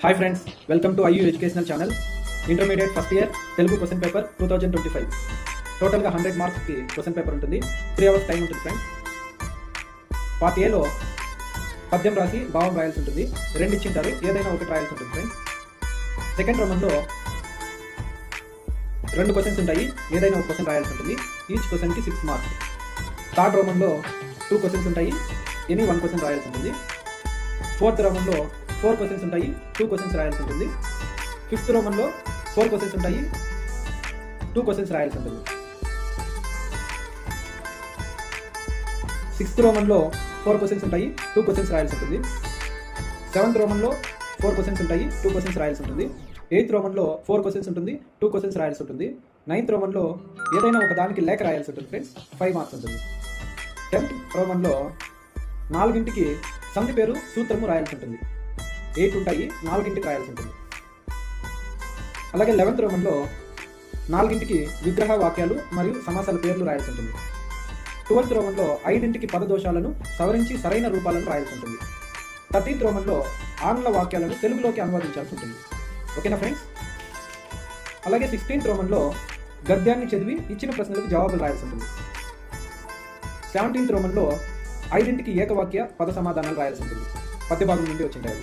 Hi friends, welcome to IU educational channel. Intermediate first year Telugu question paper 2025. టోటల్గా 100 మార్క్స్కి question paper ఉంటుంది. 3 hours time ఉంటుంది friends. Part ఏలో పద్యం రాసి భావం రాయాల్సి ఉంటుంది. 2 ఇచ్చింటారు, ఏదైనా ఒకటి రాయాల్సి ఉంటుంది ఫ్రెండ్స్. సెకండ్ రోమన్లో 2 క్వశ్చన్స్ ఉంటాయి, ఏదైనా ఒక క్వశ్చన్ రాయాల్సి ఉంటుంది. ఈచ్ క్వశ్చన్కి 6 మార్క్స్. థర్డ్ రోమన్లో 2 క్వశ్చన్స్ ఉంటాయి, ఎనీ 1 క్వశ్చన్ రాయాల్సి ఉంటుంది. ఫోర్త్ రోమన్లో 4 క్వశ్చన్స్ ఉంటాయి, 2 క్వశ్చన్స్ రాయాల్సి ఉంటుంది. ఫిఫ్త్ రోమన్లో 4 క్వశ్చన్స్ ఉంటాయి, 2 క్వశ్చన్స్ రాయాల్సి ఉంటుంది. సిక్స్త్ రోమన్లో 4 క్వశ్చన్స్ ఉంటాయి, 2 క్వశ్చన్స్ రాయాల్సి ఉంటుంది. సెవెంత్ రోమన్లో 4 క్వశ్చన్స్ ఉంటాయి, 2 క్వశ్చన్స్ రాయాల్సి ఉంటుంది. ఎయిత్ రోమన్లో 4 క్వశ్చన్స్ ఉంటుంది, 2 క్వశ్చన్స్ రాయాల్సి ఉంటుంది. నైన్త్ రోమన్లో ఏదైనా ఒక దానికి లేఖ రాయాల్సి ఉంటుంది ఫ్రెండ్స్, 5 మార్క్స్ ఉంటుంది. 10th రోమన్లో 4కి సంధి పేరు సూత్రము రాయాల్సి ఉంటుంది. 8 ఉంటాయి, 4కి రాయాల్సి ఉంటుంది. అలాగే 11th రోమన్లో 4కి విగ్రహ వాక్యాలు మరియు సమాసాల పేర్లు రాయాల్సి ఉంటుంది. 12th రోమన్లో 5కి పదదోషాలను సవరించి సరైన రూపాలను రాయాల్సి ఉంటుంది. 13th రోమన్లో ఆంగ్ల వాక్యాలను తెలుగులోకి అనువాదించాల్సి ఉంటుంది. ఓకేనా ఫ్రెండ్స్? అలాగే 16th రోమన్లో గద్యాన్ని చదివి ఇచ్చిన ప్రశ్నలకు జవాబులు రాయాల్సి ఉంటుంది. 17th రోమన్లో 5కి ఏకవాక్య పద సమాధానాలు రాయాల్సి ఉంటుంది. పద్యభాగం నుండి వచ్చింటాయి.